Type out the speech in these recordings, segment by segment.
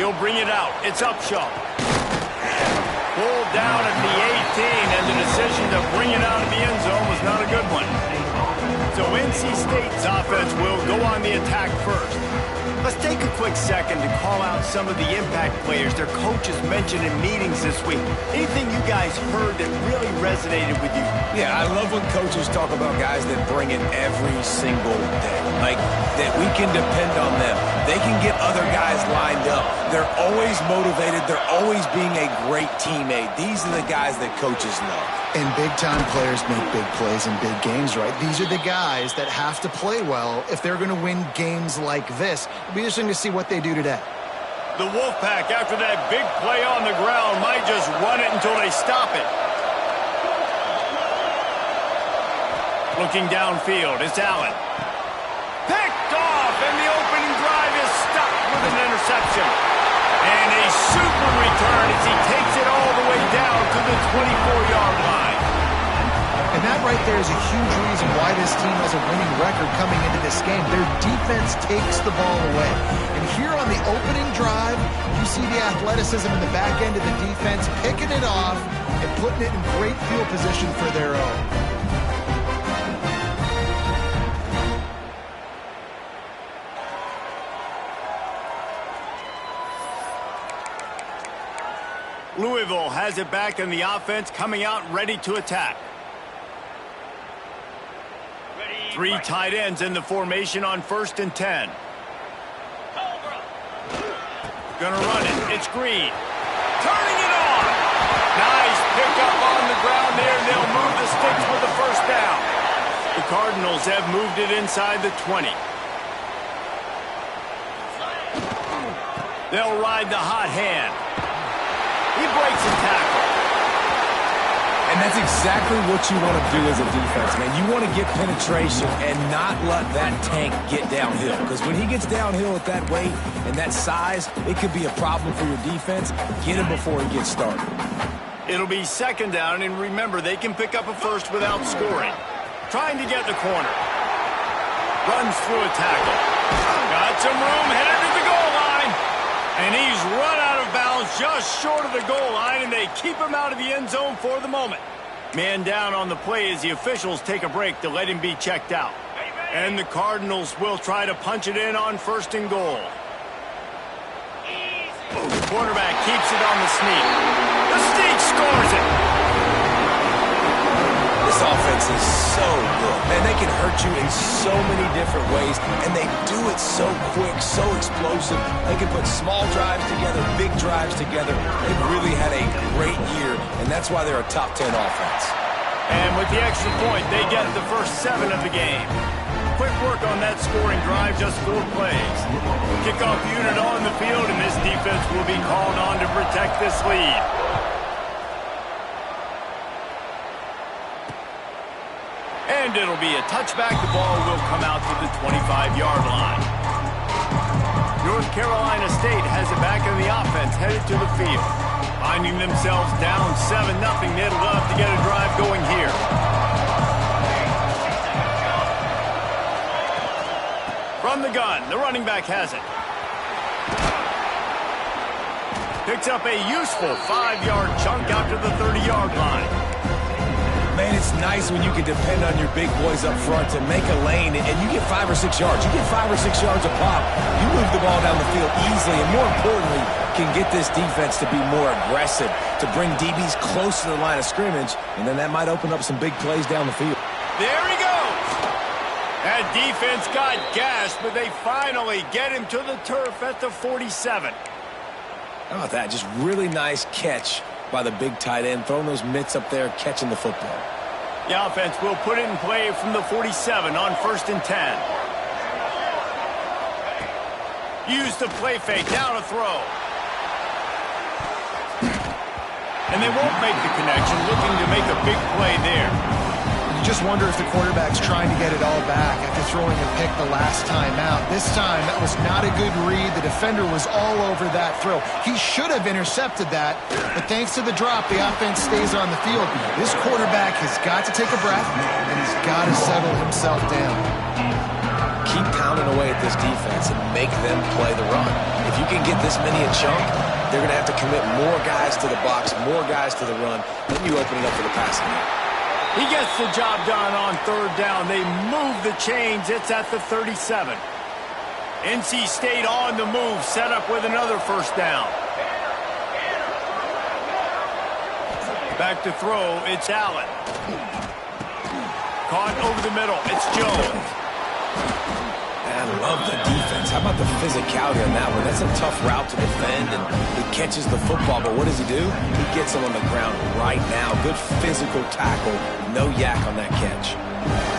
He'll bring it out. It's Upshaw. Pulled down at the 18, and the decision to bring it out of the end zone was not a good one. So NC State's offense will go on the attack first. Let's take a quick second to call out some of the impact players their coaches mentioned in meetings this week. Anything you guys heard that really resonated with you? Yeah, I love when coaches talk about guys that bring it every single day. Like, that we can depend on them. They can get other guys lined up. They're always motivated. They're always being a great teammate. These are the guys that coaches love. And big-time players make big plays in big games, right? These are the guys that have to play well if they're going to win games like this. It'll be interesting to see what they do today. The Wolfpack, after that big play on the ground, might just run it until they stop it. Looking downfield, it's Allen. Picked off, and the opening drive is stopped with an interception. And a super return as he takes it all the way down to the 24-yard line. And that right there is a huge reason why this team has a winning record coming into this game. Their defense takes the ball away. And here on the opening drive, you see the athleticism in the back end of the defense, picking it off and putting it in great field position for their own. Louisville has it back in the offense, coming out ready to attack. Three tight ends in the formation on 1st and 10. Gonna run it. It's Green. Turning it on. Nice pickup on the ground there, and they'll move the sticks with the first down. The Cardinals have moved it inside the 20. They'll ride the hot hand. He breaks a tackle. And that's exactly what you want to do as a defense, man. You want to get penetration and not let that tank get downhill. Because when he gets downhill at that weight and that size, it could be a problem for your defense. Get him before he gets started. It'll be 2nd down, and remember, they can pick up a first without scoring. Trying to get the corner. Runs through a tackle. Got some room, headed to the goal line. And he's run out of bounds just short of the goal line, and they keep him out of the end zone for the moment. Man down on the play as the officials take a break to let him be checked out. And the Cardinals will try to punch it in on 1st and goal. Quarterback keeps it on the sneak. The sneak scores it. This offense is so good. Man, they can hurt you in so many different ways, and they do it so quick, so explosive. They can put small drives together, big drives together. They've really had a great year, and that's why they're a top 10 offense. And with the extra point, they get the first 7 of the game. Quick work on that scoring drive, just 4 plays. Kickoff unit on the field, and this defense will be called on to protect this lead. And it'll be a touchback. The ball will come out to the 25-yard line. North Carolina State has it back in the offense, headed to the field. Finding themselves down 7-0, they'd love to get a drive going here. From the gun, the running back has it. Picks up a useful 5-yard chunk out to the 30-yard line. Man, it's nice when you can depend on your big boys up front to make a lane, and you get 5 or 6 yards. You get 5 or 6 yards a pop. You move the ball down the field easily, and more importantly, can get this defense to be more aggressive, to bring DBs close to the line of scrimmage, and then that might open up some big plays down the field. There he goes. That defense got gashed, but they finally get him to the turf at the 47. How about that? Just really nice catch by the big tight end, throwing those mitts up there, catching the football. The offense will put it in play from the 47 on 1st and 10. Use the play fake, down a throw. And they won't make the connection, looking to make a big play there. You just wonder if the quarterback's trying to get it all back after throwing a pick the last time out. This time, that was not a good read. The defender was all over that throw. He should have intercepted that, but thanks to the drop, the offense stays on the field. This quarterback has got to take a breath, and he's got to settle himself down. keep pounding away at this defense and make them play the run. If you can get this many a chunk, they're going to have to commit more guys to the box, more guys to the run, then you open it up for the passing game. He gets the job done on third down. They move the chains. It's at the 37. NC State on the move, set up with another first down. Back to throw, it's Allen. Caught over the middle, it's Jones. I love the defense. How about the physicality on that one? That's a tough route to defend, and he catches the football, but what does he do? He gets him on the ground right now. Good physical tackle, no yak on that catch.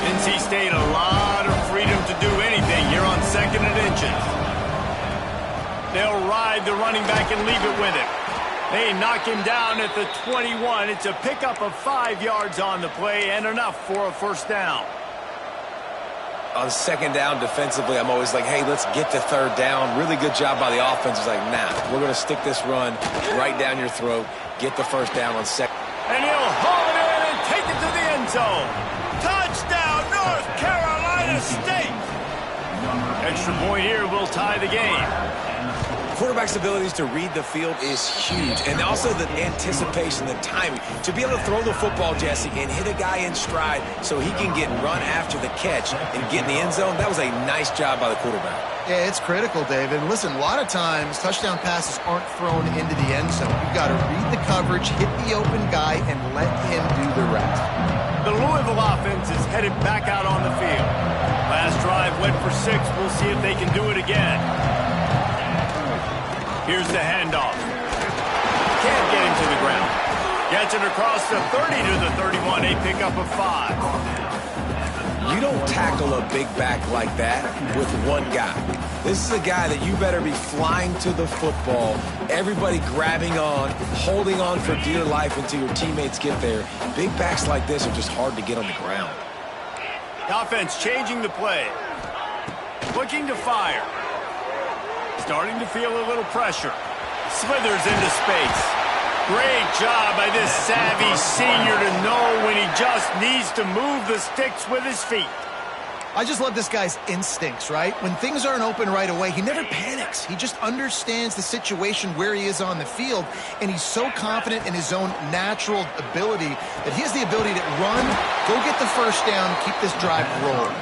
NC State a lot of freedom to do anything here on 2nd and inches. They'll ride the running back and leave it with him. They knock him down at the 21. It's a pickup of 5 yards on the play and enough for a first down. On second down defensively, I'm always like, hey, let's get to third down. Really good job by the offense. It's like, nah, we're going to stick this run right down your throat, get the first down on second. And he'll haul it in and take it to the end zone. Touchdown, North Carolina State. Extra point here will tie the game. Quarterback's abilities to read the field is huge, and also the anticipation, the timing. To be able to throw the football, Jesse, and hit a guy in stride so he can get run after the catch and get in the end zone, that was a nice job by the quarterback. Yeah, it's critical, David. Listen, a lot of times touchdown passes aren't thrown into the end zone. You've got to read the coverage, hit the open guy, and let him do the rest. The Louisville offense is headed back out on the field. Last drive went for 6. We'll see if they can do it again. Here's the handoff. Can't get him to the ground. Gets it across the 30 to the 31. A pickup of 5. You don't tackle a big back like that with one guy. This is a guy that you better be flying to the football, everybody grabbing on, holding on for dear life until your teammates get there. Big backs like this are just hard to get on the ground. The offense changing the play. Looking to fire. Starting to feel a little pressure. Slithers into space. Great job by this savvy senior to know when he just needs to move the sticks with his feet. I just love this guy's instincts, right? When things aren't open right away, he never panics. He just understands the situation where he is on the field, and he's so confident in his own natural ability that he has the ability to run, go get the first down, keep this drive rolling.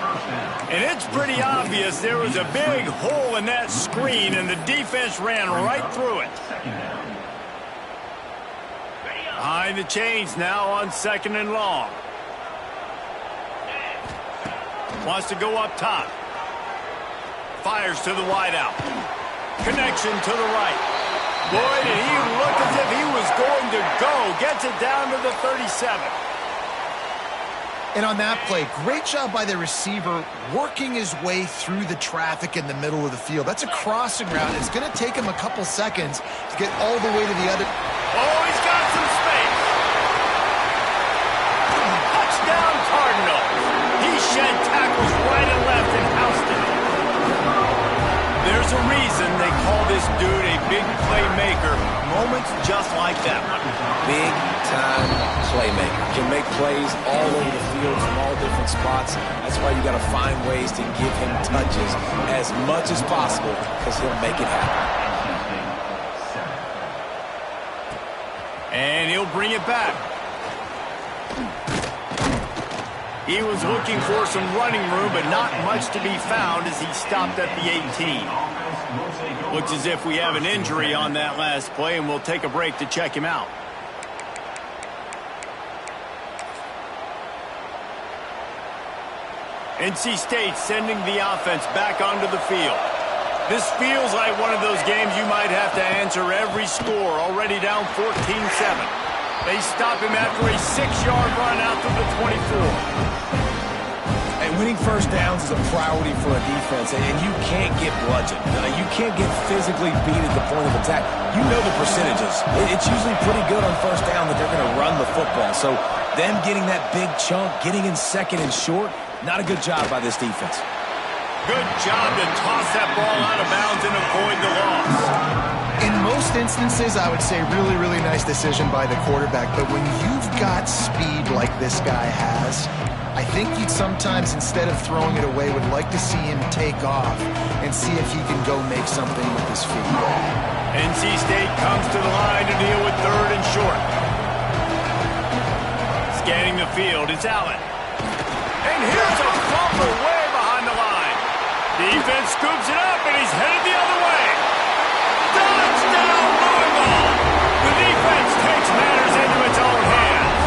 And it's pretty obvious there was a big hole in that screen, and the defense ran right through it. Behind the chains now on 2nd and long. Wants to go up top. Fires to the wideout. Connection to the right. Boy, did he look as if he was going to go. Gets it down to the 37. And on that play, great job by the receiver working his way through the traffic in the middle of the field. That's a crossing route. It's going to take him a couple seconds to get all the way to the other. Oh, he's got some space. Touchdown, Cardinals. He shed tackles right and left in Houston. There's a reason they call this dude a big playmaker. Moments just like that one. Big-time playmaker. Can make plays all over the field from all different spots. That's why you got to find ways to give him touches as much as possible because he'll make it happen. And he'll bring it back. He was looking for some running room, but not much to be found as he stopped at the 18. Looks as if we have an injury on that last play, and we'll take a break to check him out. NC State sending the offense back onto the field. This feels like one of those games you might have to answer every score, already down 14-7. They stop him after a 6-yard run out to the 24. And winning first downs is a priority for a defense, and you can't get bludgeoned. You can't get physically beat at the point of attack. You know the percentages. It's usually pretty good on first down that they're going to run the football. So them getting that big chunk, getting in second and short, not a good job by this defense. Good job to toss that ball out of bounds and avoid the loss. In most instances, I would say really, really nice decision by the quarterback. But when you've got speed like this guy has, I think you'd sometimes, instead of throwing it away, would like to see him take off and see if he can go make something with his feet. NC State comes to the line to deal with third and short. Scanning the field, it's Allen. And here's a fumble way behind the line. Defense scoops it up, and he's headed the other way. Touchdown, Louisville! The defense takes matters into its own hands.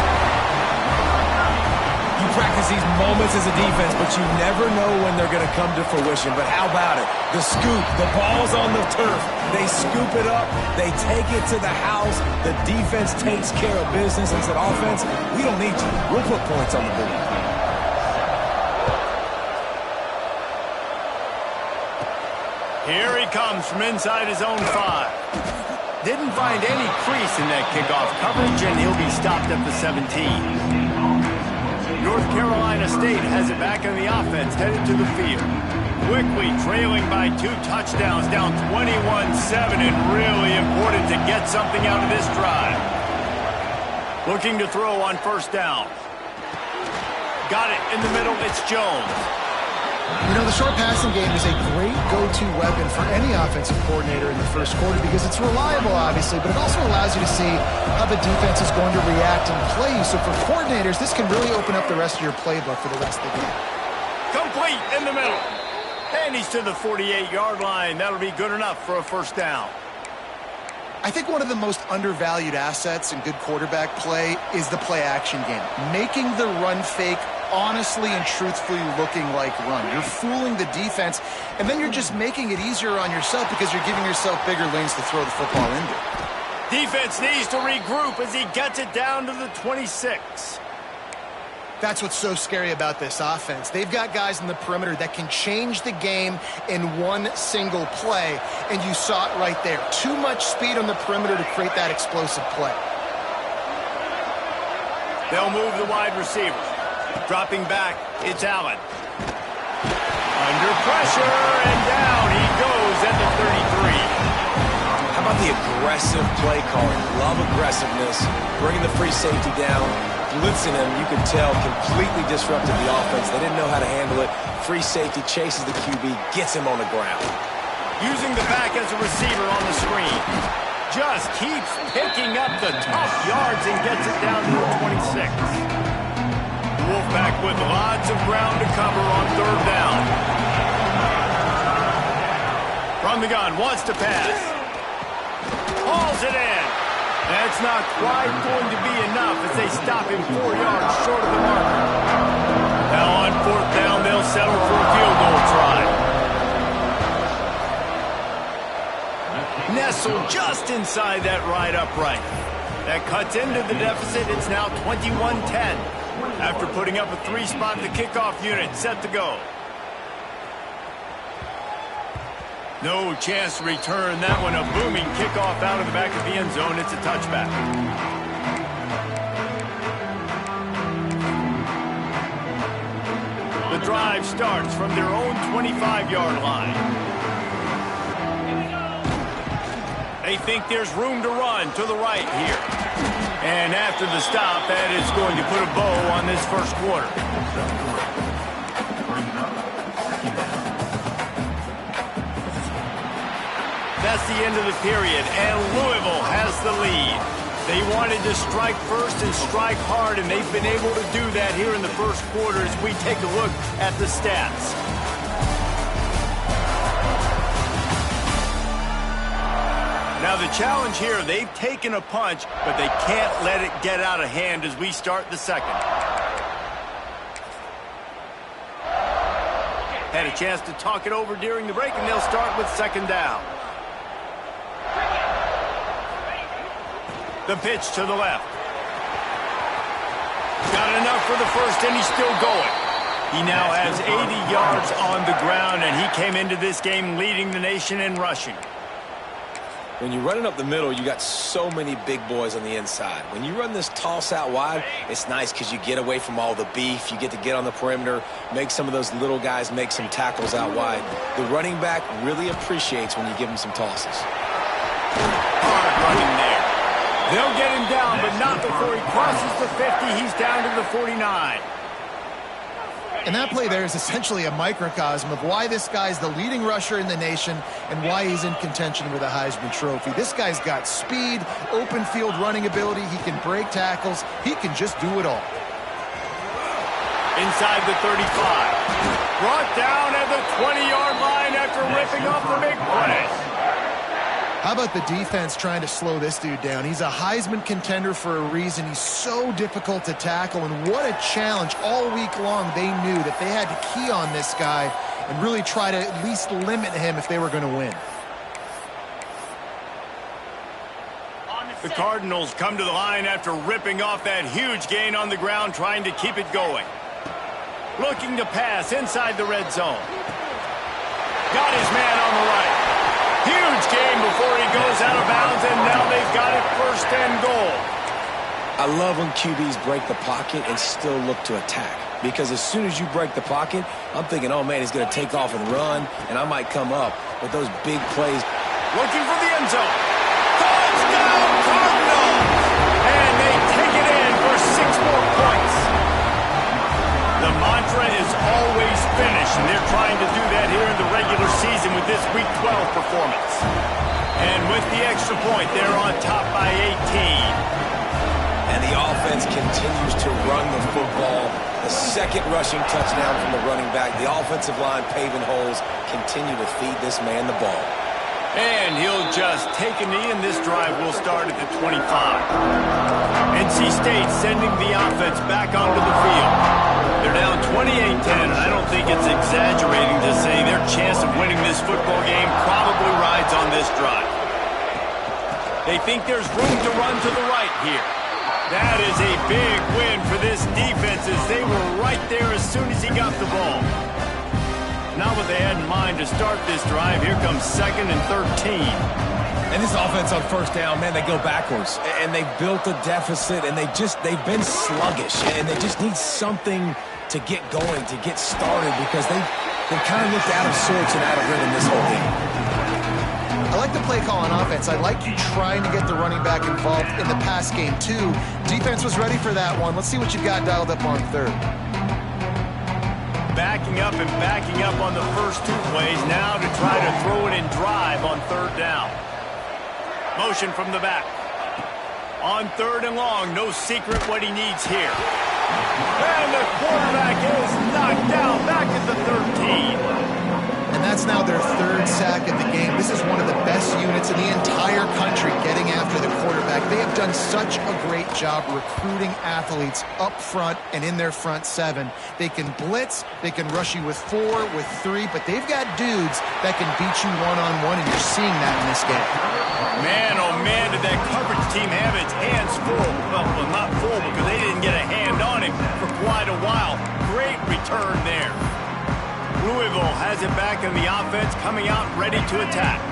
You practice these moments as a defense, but you never know when they're going to come to fruition. But how about it? The scoop, the ball's on the turf. They scoop it up. They take it to the house. The defense takes care of business and said, offense, we don't need you. We'll put points on the board. Here he comes from inside his own 5. Didn't find any crease in that kickoff coverage, and he'll be stopped at the 17. North Carolina State has it back on the offense, headed to the field. Quickly trailing by 2 touchdowns, down 21-7, and really important to get something out of this drive. Looking to throw on first down. Got it in the middle, it's Jones. You know, the short passing game is a great go-to weapon for any offensive coordinator in the first quarter because it's reliable, obviously, but it also allows you to see how the defense is going to react and play you. So for coordinators, this can really open up the rest of your playbook for the rest of the game. Complete in the middle. And he's to the 48-yard line. That'll be good enough for a first down. I think one of the most undervalued assets in good quarterback play is the play-action game. Making the run fake honestly and truthfully looking like run. You're fooling the defense, and then you're just making it easier on yourself because you're giving yourself bigger lanes to throw the football into. Defense needs to regroup as he gets it down to the 26. That's what's so scary about this offense. They've got guys in the perimeter that can change the game in one single play, and you saw it right there. Too much speed on the perimeter to create that explosive play. They'll move the wide receiver. Dropping back, it's Allen. Under pressure, and down he goes at the 33. How about the aggressive play calling? Love aggressiveness. Bringing the free safety down. Blitzing him, you can tell, completely disrupted the offense. They didn't know how to handle it. Free safety chases the QB, gets him on the ground. Using the back as a receiver on the screen. Just keeps picking up the tough yards and gets it down to the 26. Wolfpack with lots of ground to cover on third down. From the gun, wants to pass. Hauls it in. That's not quite going to be enough as they stop him 4 yards short of the marker. Now on fourth down, they'll settle for a field goal try. Nestled just inside that right upright. That cuts into the deficit. It's now 21-10. After putting up a 3-spot, the kickoff unit set to go. No chance to return that one. A booming kickoff out of the back of the end zone. It's a touchback. The drive starts from their own 25-yard line. They think there's room to run to the right here. And after the stop, that is going to put a bow on this first quarter. That's the end of the period, and Louisville has the lead. They wanted to strike first and strike hard, and they've been able to do that here in the first quarter as we take a look at the stats. Now the challenge here, they've taken a punch, but they can't let it get out of hand as we start the second. Had a chance to talk it over during the break, and they'll start with second down. The pitch to the left. Got enough for the first, and he's still going. He now has 80 yards on the ground, and he came into this game leading the nation in rushing. When you're running up the middle, you got so many big boys on the inside. When you run this toss out wide, it's nice because you get away from all the beef. You get to get on the perimeter, make some of those little guys make some tackles out wide. The running back really appreciates when you give him some tosses. Hard running there. They'll get him down, but not before he crosses the 50. He's down to the 49. And that play there is essentially a microcosm of why this guy's the leading rusher in the nation and why he's in contention with a Heisman Trophy. This guy's got speed, open field running ability. He can break tackles. He can just do it all. Inside the 35. Brought down at the 20-yard line after ripping off the big play. How about the defense trying to slow this dude down? He's a Heisman contender for a reason. He's so difficult to tackle, and what a challenge. All week long, they knew that they had to key on this guy and really try to at least limit him if they were going to win. The Cardinals come to the line after ripping off that huge gain on the ground, trying to keep it going. Looking to pass inside the red zone. Got his man on the right. Huge game before he goes out of bounds, and now they've got it 1st and goal. I love when QBs break the pocket and still look to attack. Because as soon as you break the pocket, I'm thinking, oh, man, he's going to take off and run, and I might come up with those big plays. Looking for the end zone. Touchdown, Cardinals! And they take it in for 6 more points. The mantra is always finish, and they're trying to do that here in the regular season with this Week 12 performance. And with the extra point, they're on top by 18. And the offense continues to run the football. The second rushing touchdown from the running back. The offensive line paving holes. Continue to feed this man the ball. And he'll just take a knee, and this drive will start at the 25. NC State sending the offense back onto the field. They're down 28-10, and I don't think it's exaggerating to say their chance of winning this football game probably rides on this drive. They think there's room to run to the right here. That is a big win for this defense, as they were right there as soon as he got the ball. Not what they had in mind to start this drive. Here comes 2nd and 13. And this offense on 1st down, man, they go backwards. And they built a deficit, and they've been sluggish. And they just need something to get going, to get started, because they've kind of looked out of sorts and out of rhythm this whole game. I like the play call on offense. I like you trying to get the running back involved in the pass game, too. Defense was ready for that one. Let's see what you got dialed up on 3rd. Backing up and backing up on the first 2 plays, now to try to throw it in drive on 3rd down. Motion from the back. On 3rd and long, no secret what he needs here. And the quarterback is knocked down back at the 13. And that's now their 3rd sack of the game. This is one of the best units in the entire country getting after the quarterback. They have done such a great job recruiting athletes up front and in their front 7. They can blitz, they can rush you with 4, with 3, but they've got dudes that can beat you one-on-one, and you're seeing that in this game. Man, oh man, did that coverage team have its hands full. Well, not full because they didn't get a hand on him for quite a while. Great return there. Louisville has it back in the offense, coming out ready to attack.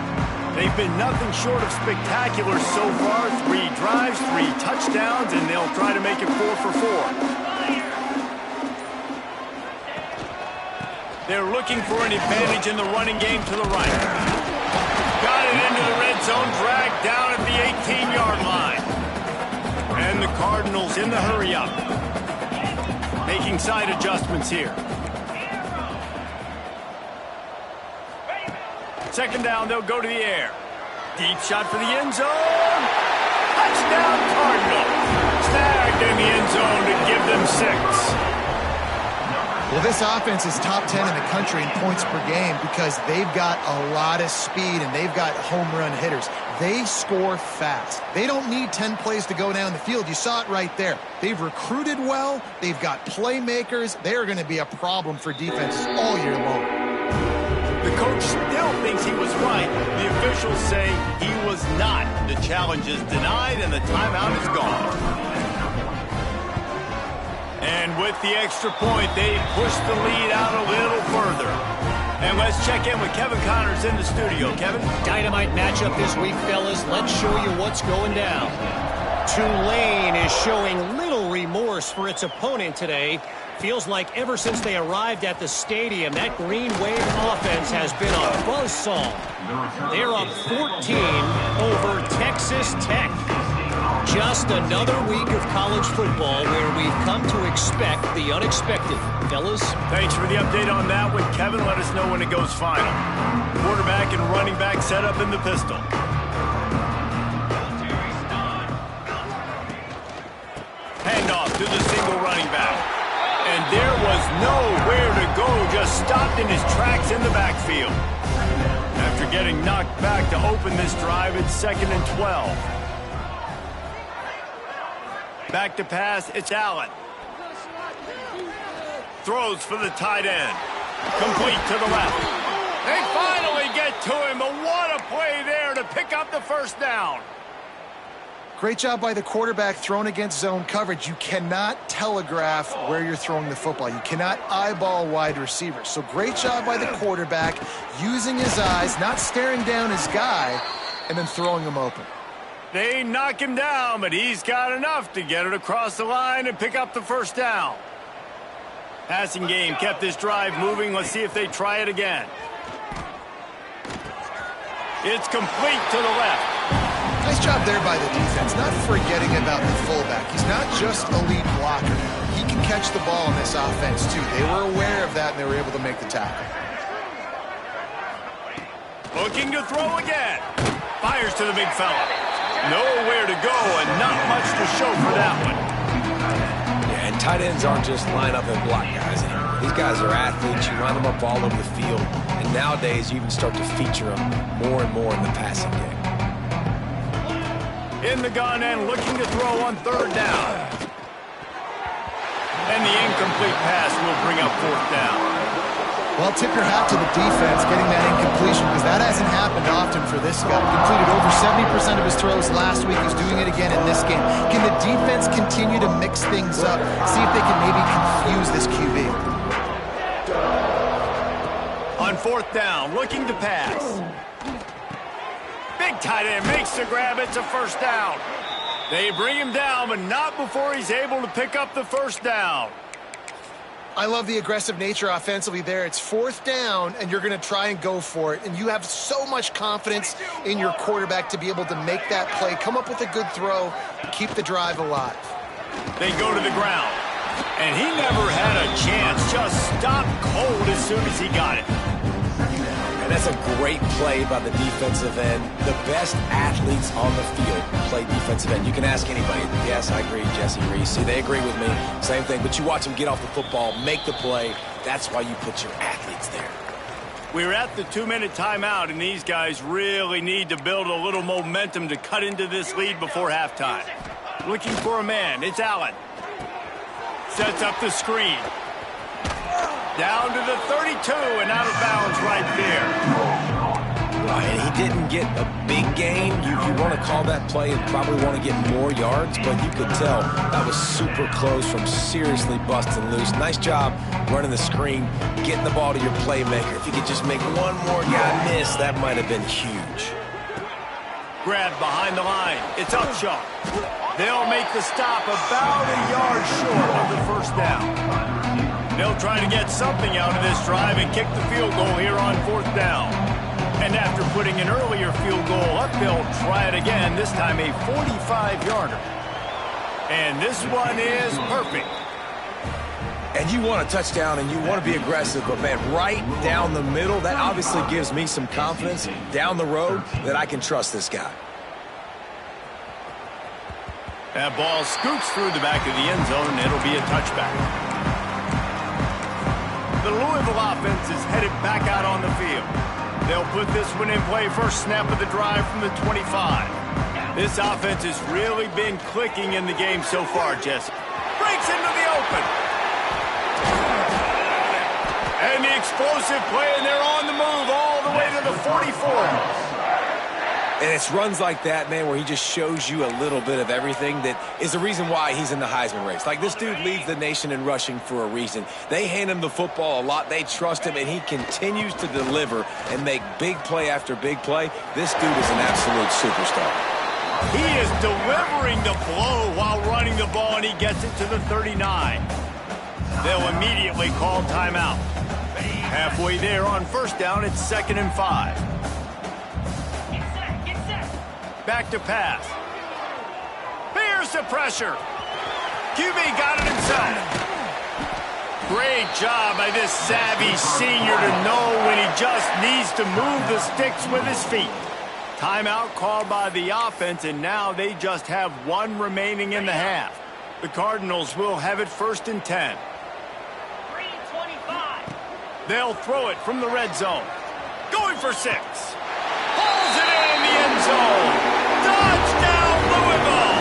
They've been nothing short of spectacular so far. 3 drives, 3 touchdowns, and they'll try to make it 4 for 4. They're looking for an advantage in the running game to the right. Got it into the red zone, dragged down at the 18-yard line. And the Cardinals in the hurry-up. Making side adjustments here. 2nd down, they'll go to the air. Deep shot for the end zone. Touchdown, Cardinals. Snagged in the end zone to give them 6. Well, this offense is top 10 in the country in points per game because they've got a lot of speed and they've got home run hitters. They score fast. They don't need 10 plays to go down the field. You saw it right there. They've recruited well. They've got playmakers. They are going to be a problem for defenses all year long. The coach still thinks he was right. The officials say he was not. The challenge is denied and the timeout is gone. And with the extra point, they push the lead out a little further. And let's check in with Kevin Connors in the studio. Kevin? Dynamite matchup this week, fellas. Let's show you what's going down. Tulane is showing little remorse for its opponent today. Feels like ever since they arrived at the stadium, that Green Wave offense has been a buzzsaw. They're up 14 over Texas Tech. Just another week of college football where we've come to expect the unexpected. Fellas? Thanks for the update on that one, Kevin. Let us know when it goes final. Quarterback and running back set up in the pistol. Handoff to the single running back. And there was nowhere to go, just stopped in his tracks in the backfield. After getting knocked back to open this drive, it's 2nd and 12. Back to pass, it's Allen. Throws for the tight end. Complete to the left. They finally get to him, but what a play there to pick up the first down. Great job by the quarterback thrown against zone coverage. You cannot telegraph where you're throwing the football. You cannot eyeball wide receivers. So great job by the quarterback using his eyes, not staring down his guy, and then throwing him open. They knock him down, but he's got enough to get it across the line and pick up the first down. Passing game kept this drive moving. Let's see if they try it again. It's complete to the left. Nice job there by the defense, not forgetting about the fullback. He's not just a lead blocker. He can catch the ball in this offense, too. They were aware of that, and they were able to make the tackle. Looking to throw again. Fires to the big fella. Nowhere to go, and not much to show for that one. Yeah, and tight ends aren't just line up and block guys anymore. These guys are athletes. You line them up all over the field. And nowadays, you even start to feature them more and more in the passing game. In the gun and looking to throw on 3rd down. And the incomplete pass will bring up 4th down. Well, tip your hat to the defense getting that incompletion, because that hasn't happened often for this guy. Completed over 70% of his throws last week. He's doing it again in this game. Can the defense continue to mix things up? See if they can maybe confuse this QB. On 4th down, looking to pass. Big tight end makes the grab. It's a first down. They bring him down, but not before he's able to pick up the first down. I love the aggressive nature offensively there. It's 4th down, and you're going to try and go for it. And you have so much confidence in your quarterback to be able to make that play, come up with a good throw, keep the drive alive. They go to the ground. And he never had a chance. Just stopped cold as soon as he got it. And that's a great play by the defensive end. The best athletes on the field play defensive end. You can ask anybody. Yes, I agree, Jesse Reese. See, they agree with me. Same thing. But you watch them get off the football, make the play. That's why you put your athletes there. We're at the 2-minute timeout, and these guys really need to build a little momentum to cut into this lead before halftime. Looking for a man. It's Allen. Sets up the screen. Down to the 32 and out of bounds right there. And he didn't get a big gain. You want to call that play and probably want to get more yards, but you could tell that was super close from seriously busting loose. Nice job running the screen, getting the ball to your playmaker. If you could just make one more guy miss, that might have been huge. Grabbed behind the line. It's Upshaw. They'll make the stop about a yard short of the first down. They'll try to get something out of this drive and kick the field goal here on 4th down. And after putting an earlier field goal up, they'll try it again, this time a 45-yarder. And this one is perfect. And you want a touchdown and you want to be aggressive, but, man, right down the middle, that obviously gives me some confidence down the road that I can trust this guy. That ball scoots through the back of the end zone, and it'll be a touchback. The Louisville offense is headed back out on the field. They'll put this one in play first snap of the drive from the 25. This offense has really been clicking in the game so far, Jesse. Breaks into the open. And the explosive play, and they're on the move all the way to the 44. And it's runs like that, man, where he just shows you a little bit of everything that is the reason why he's in the Heisman race. Like, this dude leads the nation in rushing for a reason. They hand him the football a lot. They trust him, and he continues to deliver and make big play after big play. This dude is an absolute superstar. He is delivering the blow while running the ball, and he gets it to the 39. They'll immediately call timeout. Halfway there on first down, it's 2nd and 5. Back to pass. the pressure. QB got it himself. Great job by this savvy senior to know when he just needs to move the sticks with his feet. Timeout called by the offense, and now they just have one remaining in the half. The Cardinals will have it 1st and 10. 3:25. They'll throw it from the red zone. Going for 6. Hauls it in the end zone. Touchdown, Louisville!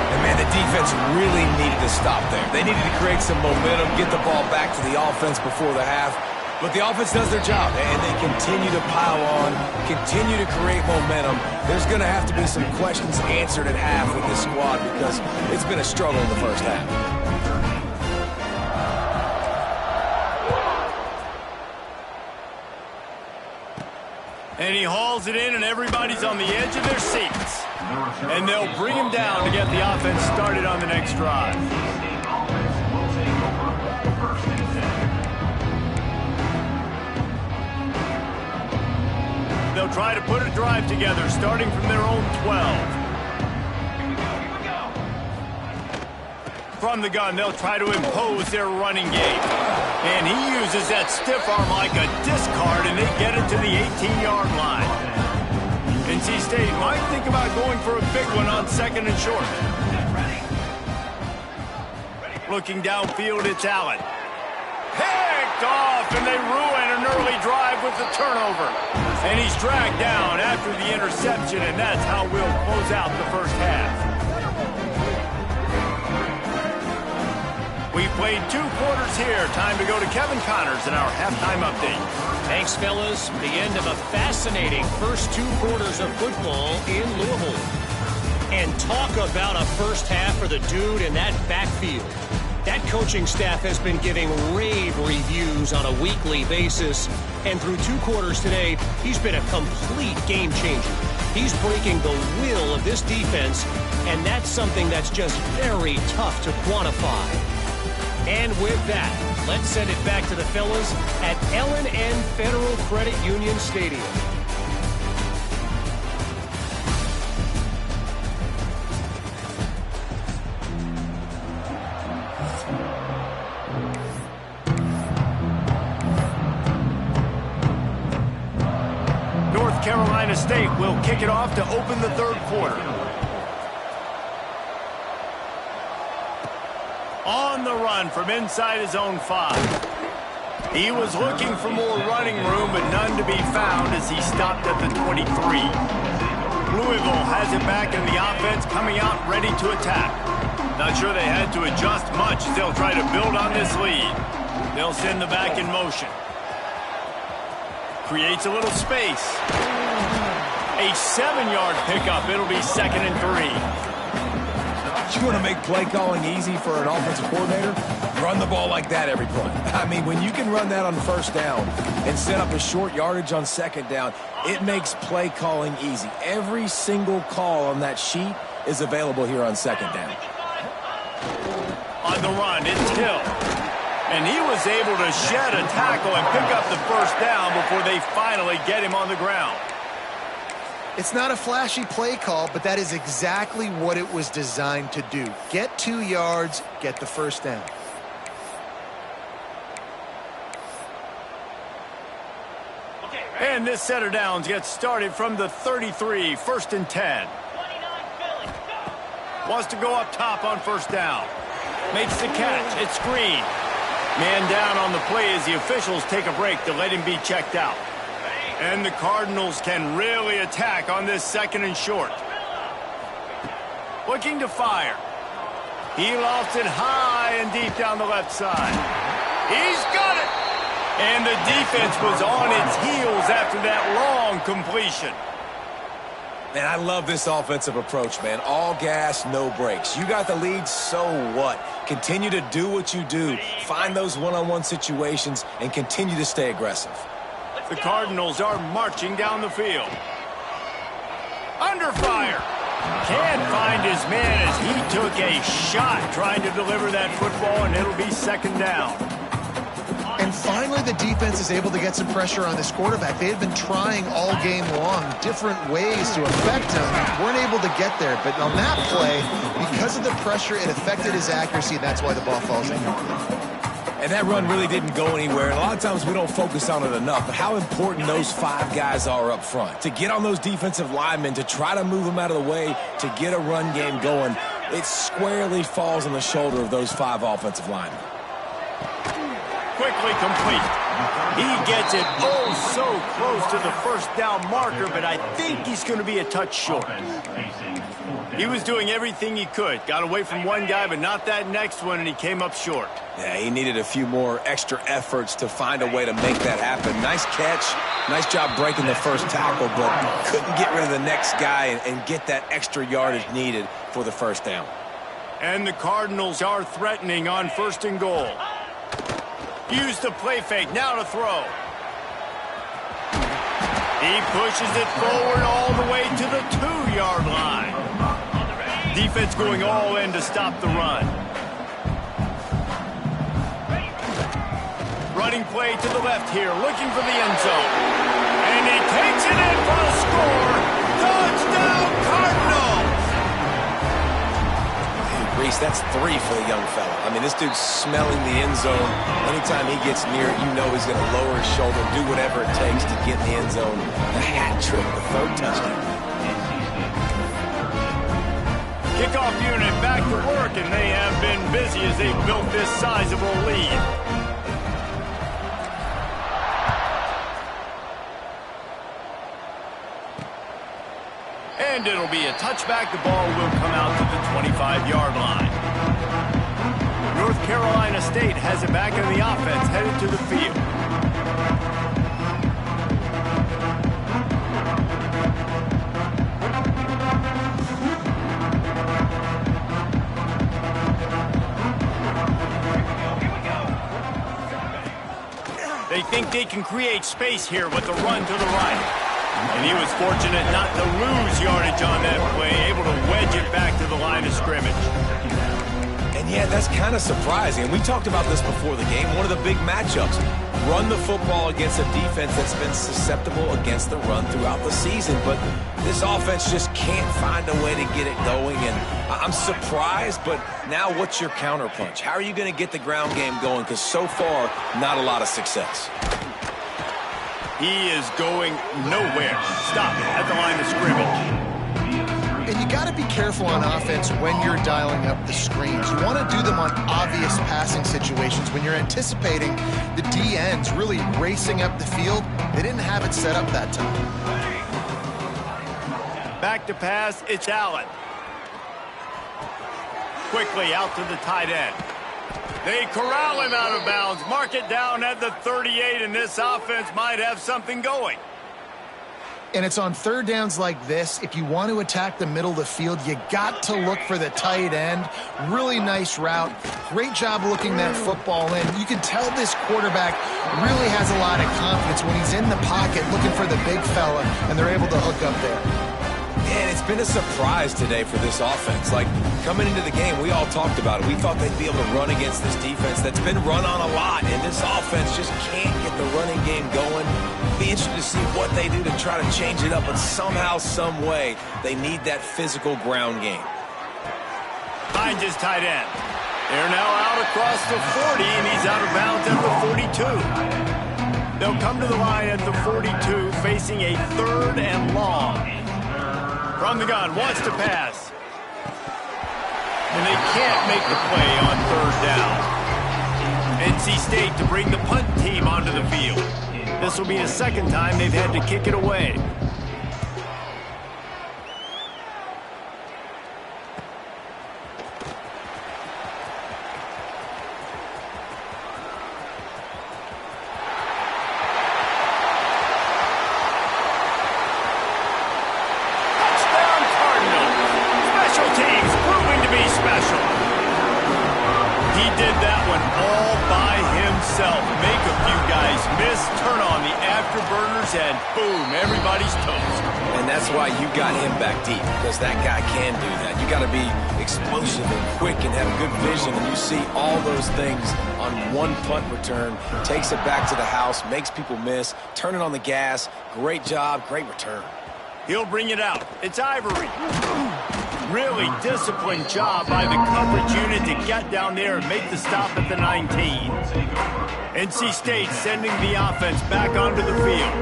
And man, the defense really needed to stop there. They needed to create some momentum, get the ball back to the offense before the half. But the offense does their job, and they continue to pile on, continue to create momentum. There's going to have to be some questions answered at half with this squad because it's been a struggle in the first half. And he hauls it in, and everybody's on the edge of their seats. And they'll bring him down to get the offense started on the next drive. They'll try to put a drive together, starting from their own 12. From the gun, they'll try to impose their running game. And he uses that stiff arm like a discard, and they get it to the 18-yard line. NC State might think about going for a big one on 2nd and short. Looking downfield, it's Allen. Picked off, and they ruin an early drive with the turnover. And he's dragged down after the interception, and that's how we'll close out the first half. We've played 2 quarters here. Time to go to Kevin Connors in our halftime update. Thanks, fellas. The end of a fascinating first 2 quarters of football in Louisville. And talk about a first half for the dude in that backfield. That coaching staff has been giving rave reviews on a weekly basis. And through 2 quarters today, he's been a complete game changer. He's breaking the will of this defense, and that's something that's just very tough to quantify. And with that, let's send it back to the fellas at L&N Federal Credit Union Stadium. North Carolina State will kick it off to open the 3rd quarter. On the run from inside his own 5. He was looking for more running room, but none to be found as he stopped at the 23. Louisville has it back, and the offense coming out ready to attack. Not sure they had to adjust much as they'll try to build on this lead. They'll send the back in motion. Creates a little space. A 7-yard pickup. It'll be 2nd and 3. You want to make play calling easy for an offensive coordinator? Run the ball like that every play. I mean, when you can run that on 1st down and set up a short yardage on 2nd down, it makes play calling easy. Every single call on that sheet is available here on 2nd down. On the run, it's Hill. And he was able to shed a tackle and pick up the 1st down before they finally get him on the ground. It's not a flashy play call, but that is exactly what it was designed to do. Get 2 yards, get the 1st down. And this set of downs gets started from the 33, 1st and 10. Wants to go up top on 1st down. Makes the catch. It's Green. Man down on the play as the officials take a break to let him be checked out. And the Cardinals can really attack on this 2nd and short. Looking to fire. He lofts it high and deep down the left side. He's got it! And the defense was on its heels after that long completion. Man, I love this offensive approach, man. All gas, no brakes. You got the lead, so what? Continue to do what you do. Find those one-on-one situations and continue to stay aggressive. The Cardinals are marching down the field. Under fire. Can't find his man as he took a shot trying to deliver that football, and it'll be 2nd down. And finally the defense is able to get some pressure on this quarterback. They had been trying all game long different ways to affect him. Weren't able to get there. But on that play, because of the pressure, it affected his accuracy. That's why the ball falls incomplete. And that run really didn't go anywhere. And a lot of times we don't focus on it enough, but how important those 5 guys are up front. To get on those defensive linemen, to try to move them out of the way, to get a run game going, it squarely falls on the shoulder of those 5 offensive linemen. Quickly complete. He gets it so close to the first down marker, but I think he's going to be a touch short. He was doing everything he could. Got away from one guy, but not that next one, and he came up short. Yeah, he needed a few more extra efforts to find a way to make that happen. Nice catch. Nice job breaking the first tackle, but couldn't get rid of the next guy and get that extra yardage needed for the first down. And the Cardinals are threatening on 1st and goal. Use the play fake. Now to throw. He pushes it forward all the way to the 2-yard line. Defense going all in to stop the run. Running play to the left here, looking for the end zone. And he takes it in for a score. Touchdown, Cardinals! Reese, that's 3 for the young fella. I mean, this dude's smelling the end zone. Anytime he gets near it, you know he's going to lower his shoulder, do whatever it takes to get in the end zone. The hat trick, the 3rd touchdown. Kickoff unit back to work, and they have been busy as they built this sizable lead. And it'll be a touchback. The ball will come out to the 25-yard line. North Carolina State has it back in the offense, headed to the field. They think they can create space here with the run to the right. And he was fortunate not to lose yardage on that play, able to wedge it back to the line of scrimmage. And yeah, that's kind of surprising. We talked about this before the game. One of the big matchups. Run the football against a defense that's been susceptible against the run throughout the season. But this offense just can't find a way to get it going. And I'm surprised, but now what's your counterpunch? How are you going to get the ground game going? Because so far, not a lot of success. He is going nowhere. Stop at the line of scrimmage. And you got to be careful on offense when you're dialing up the screens. You want to do them on obvious passing situations. When you're anticipating the D ends really racing up the field, they didn't have it set up that time. Back to pass, it's Allen. Quickly out to the tight end. They corral him out of bounds. Mark it down at the 38, and this offense might have something going. And it's on 3rd downs like this. If you want to attack the middle of the field, you got to look for the tight end. Really nice route. Great job looking that football in. You can tell this quarterback really has a lot of confidence when he's in the pocket looking for the big fella, and they're able to hook up there. And it's been a surprise today for this offense. Like, coming into the game, we all talked about it. We thought they'd be able to run against this defense that's been run on a lot, and this offense just can't get the running game going. Be interested to see what they do to try to change it up, but somehow, some way, they need that physical ground game. Finds his tight end. They're now out across the 40, and he's out of bounds at the 42. They'll come to the line at the 42, facing a 3rd and long. From the gun, wants to pass. And they can't make the play on 3rd down. NC State to bring the punt team onto the field. This will be the 2nd time they've had to kick it away. And boom, everybody's toast. And that's why you got him back deep, because that guy can do that. You got to be explosive and quick and have good vision, and you see all those things on one punt return, takes it back to the house, makes people miss, turning on the gas. Great job, great return. He'll bring it out. It's Ivory. Really disciplined job by the coverage unit to get down there and make the stop at the 19. NC State sending the offense back onto the field.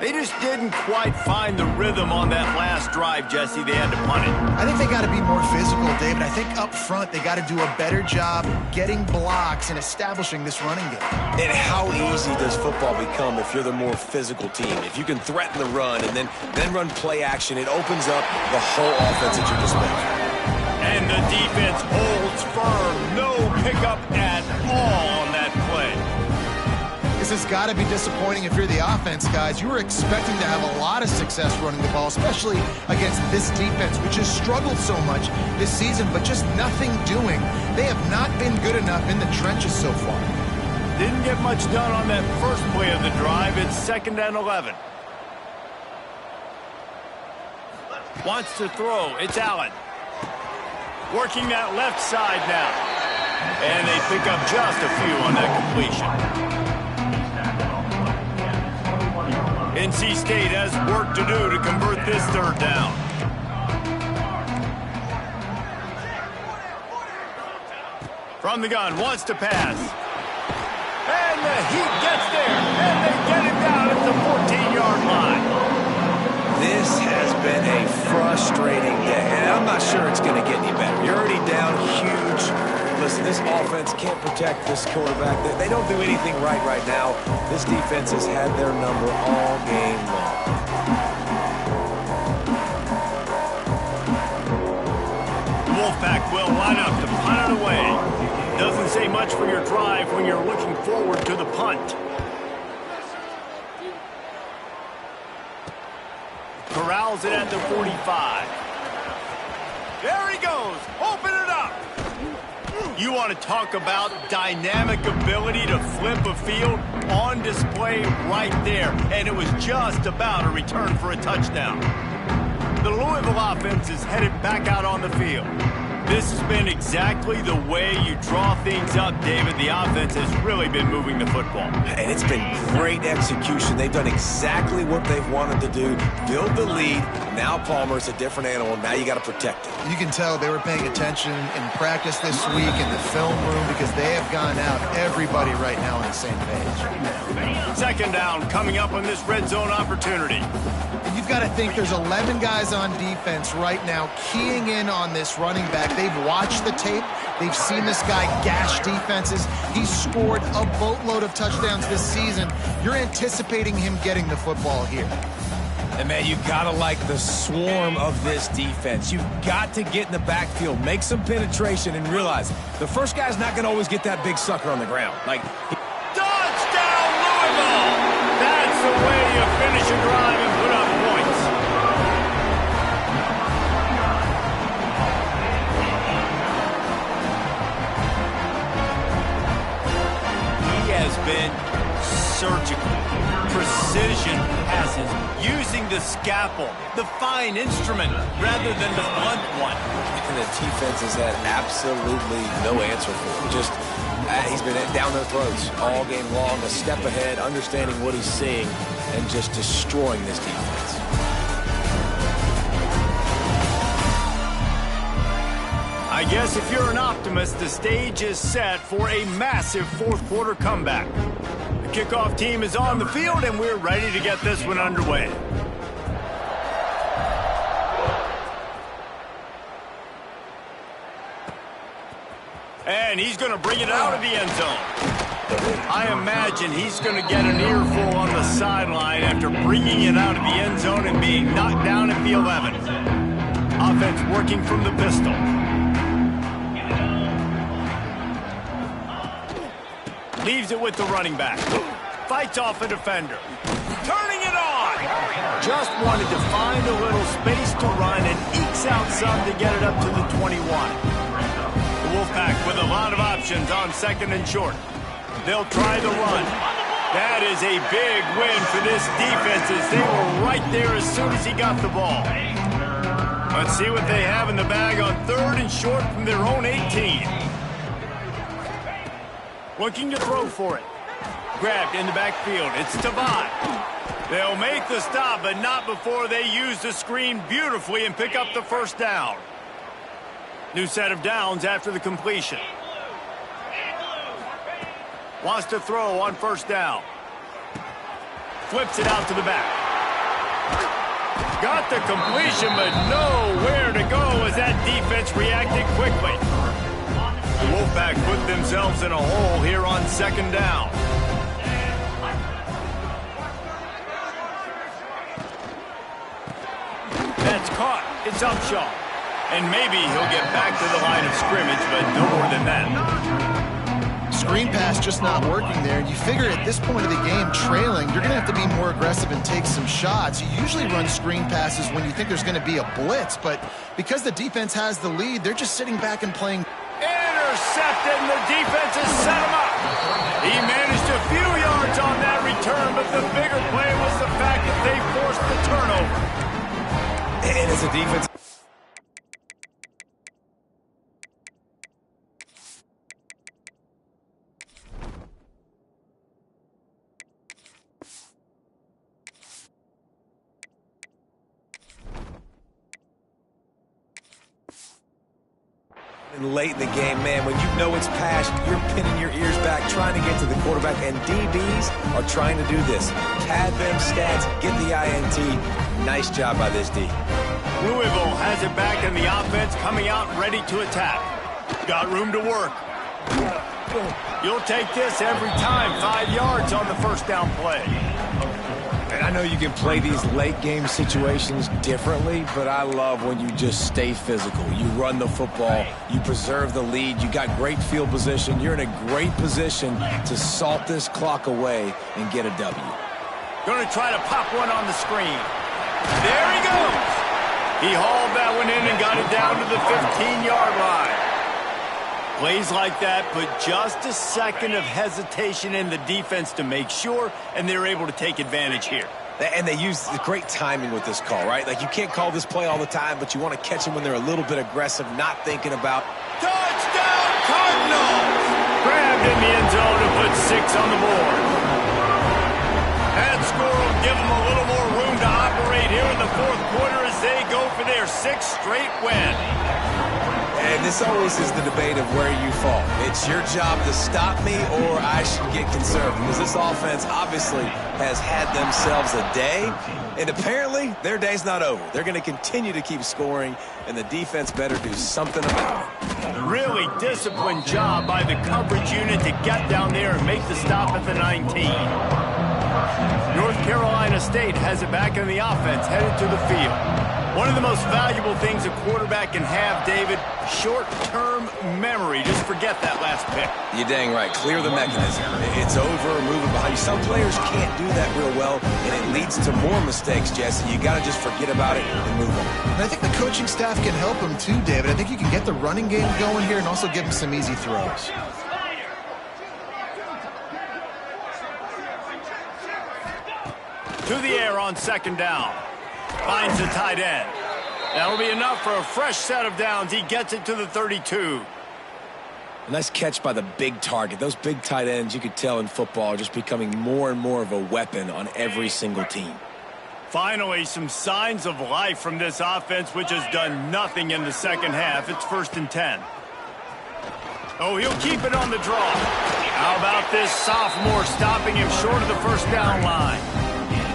They just didn't quite find the rhythm on that last drive, Jesse. They had to punt it. I think they got to be more physical, David. I think up front they got to do a better job getting blocks and establishing this running game. And how easy does football become if you're the more physical team? If you can threaten the run and then run play action, it opens up the whole offense at your disposal. And the defense holds firm. No pickup at all on that play. This has got to be disappointing if you're the offense, guys. You were expecting to have a lot of success running the ball, especially against this defense, which has struggled so much this season, but just nothing doing. They have not been good enough in the trenches so far. Didn't get much done on that first play of the drive. It's 2nd and 11. Wants to throw. It's Allen. Working that left side now. And they pick up just a few on that completion. NC State has work to do to convert this 3rd down. From the gun, wants to pass. And the Heat gets there, and they get him down at the 14-yard line. This has been a frustrating day, and I'm not sure it's going to get any better. You're already down huge. Listen, this offense can't protect this quarterback. They don't do anything right now. This defense has had their number all game long. The Wolfpack will line up to punt it away. Doesn't say much for your drive when you're looking forward to the punt. Corrals it at the 45. There he goes. Open it up. You want to talk about dynamic ability to flip a field on display right there. And it was just about a return for a touchdown. The Louisville offense is headed back out on the field. This has been exactly the way you draw things up, David. The offense has really been moving the football. And it's been great execution. They've done exactly what they've wanted to do. Build the lead. Now Palmer's a different animal. Now you got to protect it. You can tell they were paying attention in practice this week in the film room because they have gone out, everybody right now on the same page. 2nd down coming up on this red zone opportunity. And you've got to think there's 11 guys on defense right now keying in on this running back. They've watched the tape. They've seen this guy gash defenses. He's scored a boatload of touchdowns this season. You're anticipating him getting the football here. And, man, you got to like the swarm of this defense. You've got to get in the backfield, make some penetration, and realize the first guy's not going to always get that big sucker on the ground. Touchdown, Louisville! That's the way you finish a drive and put up points. He has been surgical. Precision passes, using the scalpel, the fine instrument, rather than the blunt one. And the defense has had absolutely no answer for him. Just, he's been down their throats all game long, a step ahead, understanding what he's seeing, and just destroying this defense. I guess if you're an optimist, the stage is set for a massive 4th quarter comeback. The kickoff team is on the field, and we're ready to get this one underway. And he's going to bring it out of the end zone. I imagine he's going to get an earful on the sideline after bringing it out of the end zone and being knocked down at the 11. Offense working from the pistol. Leaves it with the running back. Fights off a defender. Turning it on! Just wanted to find a little space to run and ekes out some to get it up to the 21. The Wolfpack with a lot of options on 2nd and short. They'll try the run. That is a big win for this defense as they were right there as soon as he got the ball. Let's see what they have in the bag on 3rd and short from their own 18. Looking to throw for it. Grabbed in the backfield. It's Tavai. They'll make the stop, but not before they use the screen beautifully and pick up the first down. New set of downs after the completion. Wants to throw on first down. Flips it out to the back. Got the completion, but nowhere to go as that defense reacted quickly. The Wolfpack put themselves in a hole here on second down. That's caught. It's Upshaw. And maybe he'll get back to the line of scrimmage, but no more than that. Screen pass just not working there. You figure at this point of the game, trailing, you're going to have to be more aggressive and take some shots. You usually run screen passes when you think there's going to be a blitz, but because the defense has the lead, they're just sitting back and playing. Intercepted, and the defense has set him up. He managed a few yards on that return, but the bigger play was the fact that they forced the turnover. And as a defense... And late in the game, man, when you know it's passed, you're pinning your ears back, trying to get to the quarterback, and DBs are trying to do this. Pad them stats, get the INT. Nice job by this D. Louisville has it back in the offense, coming out ready to attack. Got room to work. You'll take this every time. 5 yards on the first down play. And I know you can play these late game situations differently, but I love when you just stay physical. You run the football, you preserve the lead, you got great field position, you're in a great position to salt this clock away and get a W. Going to try to pop one on the screen. There he goes. He hauled that one in and got it down to the 15-yard line. Plays like that put just a second of hesitation in the defense to make sure, and they're able to take advantage here. And they use the great timing with this call, right? Like, you can't call this play all the time, but you want to catch them when they're a little bit aggressive, not thinking about... Touchdown, Cardinals! Grabbed in the end zone to put 6 on the board. That score will give them a little more room to operate here in the fourth quarter as they go for their 6th straight win. And this always is the debate of where you fall. It's your job to stop me, or I should get conservative. Because this offense obviously has had themselves a day, and apparently their day's not over. They're going to continue to keep scoring, and the defense better do something about it. Really disciplined job by the coverage unit to get down there and make the stop at the 19. North Carolina State has it back in the offense, headed to the field. One of the most valuable things a quarterback can have, David, short-term memory. Just forget that last pick. You're dang right. Clear the mechanism. It's over, moving behind you. Some players can't do that real well, and it leads to more mistakes, Jesse. You got to just forget about it and move on. And I think the coaching staff can help him too, David. I think you can get the running game going here and also give him some easy throws. To the air on second down. Finds the tight end. That'll be enough for a fresh set of downs. He gets it to the 32. A nice catch by the big target. Those big tight ends, you could tell in football, are just becoming more and more of a weapon on every single team. Finally, some signs of life from this offense, which has done nothing in the second half. It's 1st and 10. Oh, he'll keep it on the draw. How about this sophomore stopping him short of the first down line?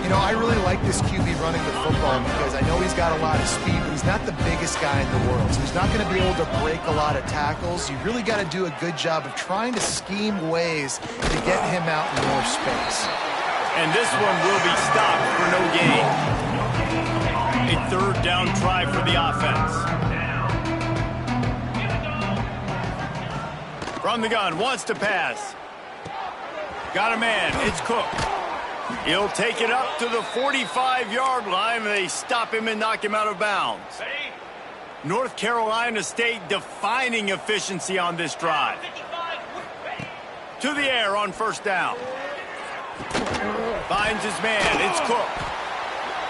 You know, I really like this QB running the football because I know he's got a lot of speed, but he's not the biggest guy in the world. So he's not going to be able to break a lot of tackles. You really got to do a good job of trying to scheme ways to get him out in more space. And this one will be stopped for no gain. A 3rd down try for the offense. From the gun, wants to pass. Got a man, it's Cook. He'll take it up to the 45-yard line, and they stop him and knock him out of bounds. North Carolina State defining efficiency on this drive. To the air on first down. Finds his man. It's Cook.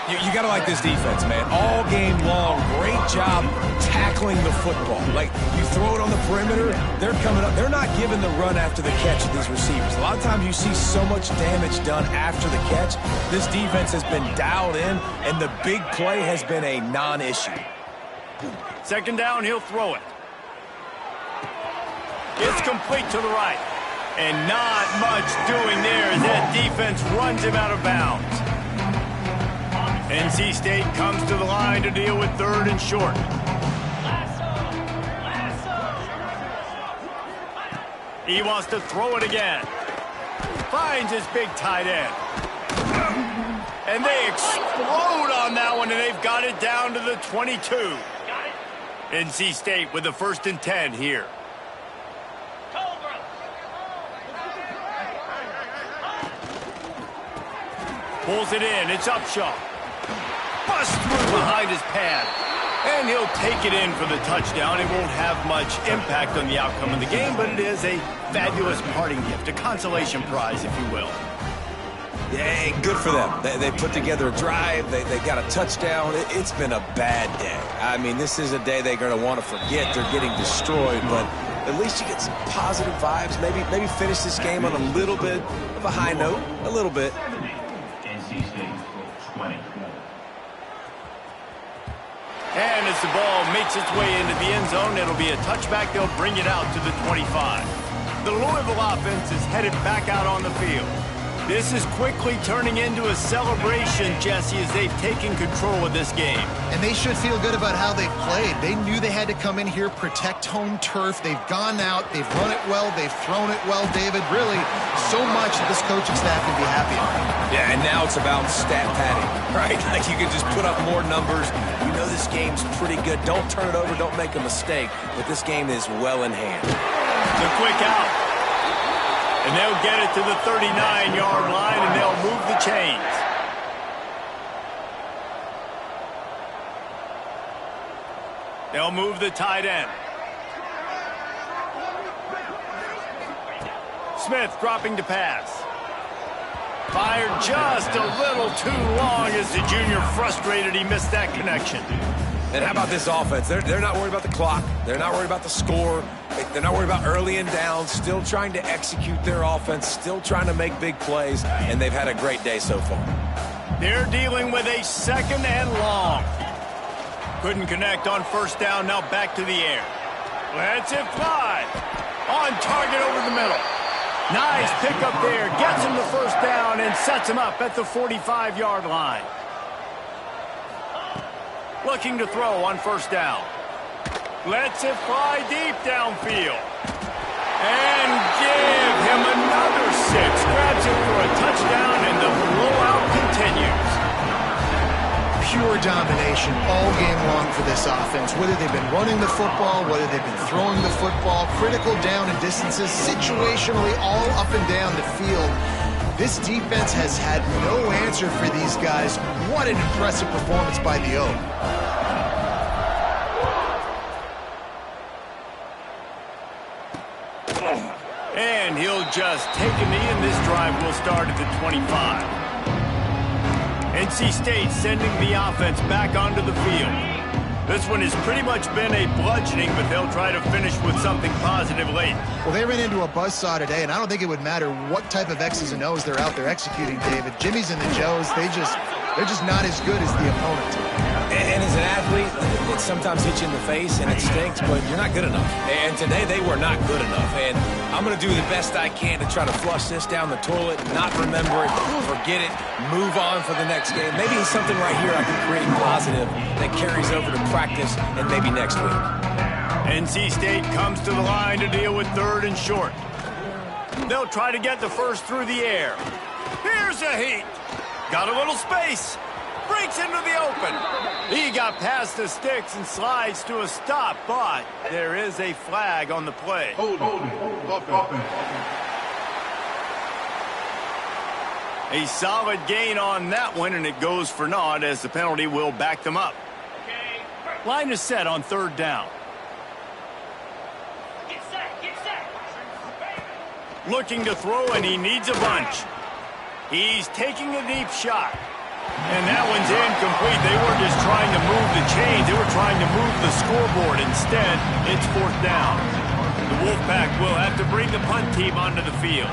You got to like this defense, man. All game long, great job tackling the football. Like, you throw it on the perimeter, they're coming up. They're not giving the run after the catch of these receivers. A lot of times you see so much damage done after the catch. This defense has been dialed in, and the big play has been a non-issue. Second down, he'll throw it. It's complete to the right. And not much doing there as that defense runs him out of bounds. NC State comes to the line to deal with third and short. He wants to throw it again. Finds his big tight end. And they explode on that one, and they've got it down to the 22. NC State with the 1st and 10 here. Pulls it in. It's Upshaw. Bust through behind his pad. And he'll take it in for the touchdown. It won't have much impact on the outcome of the game, but it is a fabulous parting gift, a consolation prize, if you will. Yeah, good for them. They put together a drive. They got a touchdown. It's been a bad day. I mean, this is a day they're going to want to forget. They're getting destroyed, but at least you get some positive vibes. Maybe finish this game on a little bit of a high note. A little bit. And as the ball makes its way into the end zone, it'll be a touchback. They'll bring it out to the 25. The Louisville offense is headed back out on the field. This is quickly turning into a celebration, Jesse, as they've taken control of this game. And they should feel good about how they played. They knew they had to come in here, protect home turf. They've gone out, they've run it well, they've thrown it well, David. Really, so much that this coaching staff can be happy about. Yeah, and now it's about stat padding, right? Like, you can just put up more numbers. You know this game's pretty good. Don't turn it over, don't make a mistake. But this game is well in hand. The quick out. And they'll get it to the 39-yard line, and they'll move the chains. They'll move the tight end. Smith dropping to pass. Fired just a little too long as the junior frustrated. He missed that connection. And how about this offense? They're not worried about the clock. They're not worried about the score. They're not worried about early and down. Still trying to execute their offense. Still trying to make big plays. And they've had a great day so far. They're dealing with a 2nd and long. Couldn't connect on 1st down. Now back to the air. Lets it fly. On target over the middle. Nice pickup there. Gets him the 1st down and sets him up at the 45-yard line. Looking to throw on 1st down. Lets it fly deep downfield. And give him another 6. Grabs it for a touchdown, and the blowout continues. Pure domination all game long for this offense. Whether they've been running the football, whether they've been throwing the football, critical down and distances, situationally all up and down the field. This defense has had no answer for these guys. What an impressive performance by the Oak. And he'll just take a knee, and this drive will start at the 25. NC State sending the offense back onto the field. This one has pretty much been a bludgeoning, but they'll try to finish with something positive late. Well, they ran into a buzzsaw today, and I don't think it would matter what type of X's and O's they're out there executing, David. Jimmy's and the Joes, they're just not as good as the opponent. And as an athlete, it sometimes hits you in the face and it stinks, but you're not good enough. And today they were not good enough. And I'm going to do the best I can to try to flush this down the toilet, not remember it, forget it, move on for the next game. Maybe it's something right here I can create positive that carries over to practice and maybe next week. NC State comes to the line to deal with 3rd and short. They'll try to get the 1st through the air. Here's a heat. Got a little space. Breaks into the open. He got past the sticks and slides to a stop, but there is a flag on the play. Hold A solid gain on that one, and it goes for naught as the penalty will back them up. Line is set on 3rd down. Get set. Looking to throw, and he needs a bunch. He's taking a deep shot. And that one's incomplete. They weren't just trying to move the chains. They were trying to move the scoreboard. Instead, it's 4th down. The Wolfpack will have to bring the punt team onto the field.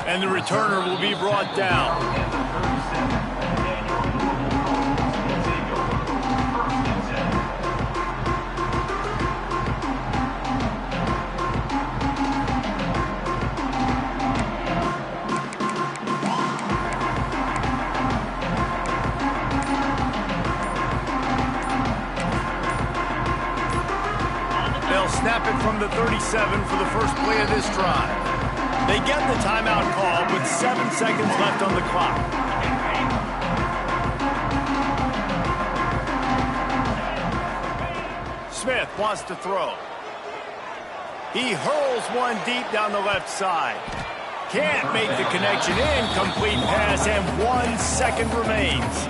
And the returner will be brought down. They'll snap it from the 37 for the first play of this drive. They get the timeout call with 7 seconds left on the clock. Smith wants to throw. He hurls one deep down the left side. Can't make the connection. Incomplete pass, and 1 second remains.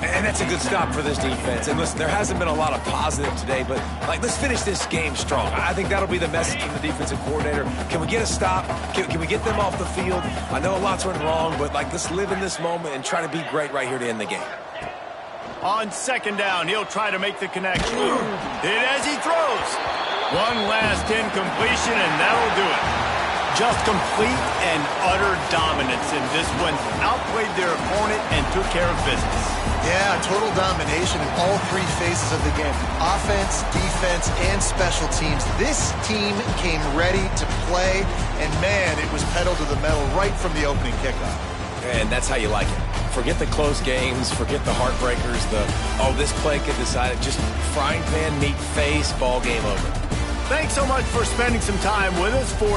And that's a good stop for this defense. And listen, there hasn't been a lot of positive today, but let's finish this game strong. I think that'll be the message from the defensive coordinator. Can we get a stop? Can we get them off the field? I know a lot's went wrong, but let's live in this moment and try to be great right here to end the game. On 2nd down, he'll try to make the connection. Hit as he throws. One last incompletion, and that'll do it. Just complete and utter dominance in this one. Outplayed their opponent and took care of business. Yeah, total domination in all 3 phases of the game. Offense, defense, and special teams. This team came ready to play, and man, it was pedal to the metal right from the opening kickoff. And that's how you like it. Forget the close games, forget the heartbreakers, this play could decide it. Just frying pan, meat face, ball game over. Thanks so much for spending some time with us for